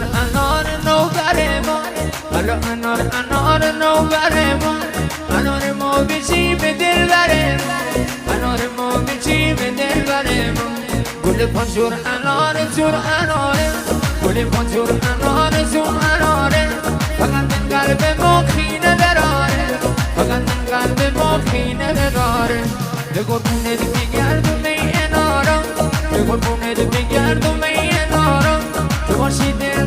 انار نوبر ما حالا انار نوبر ما انار ما بچی به دل بره انار ما بچی به دل بره گل پنجور اناره گل پنجور اناره فقط این قلب ما خینه دراره فقط این قلب ما خینه دراره به قربونت بگردم ای انارم به قربونت بگردم ای انارم تو باشی دل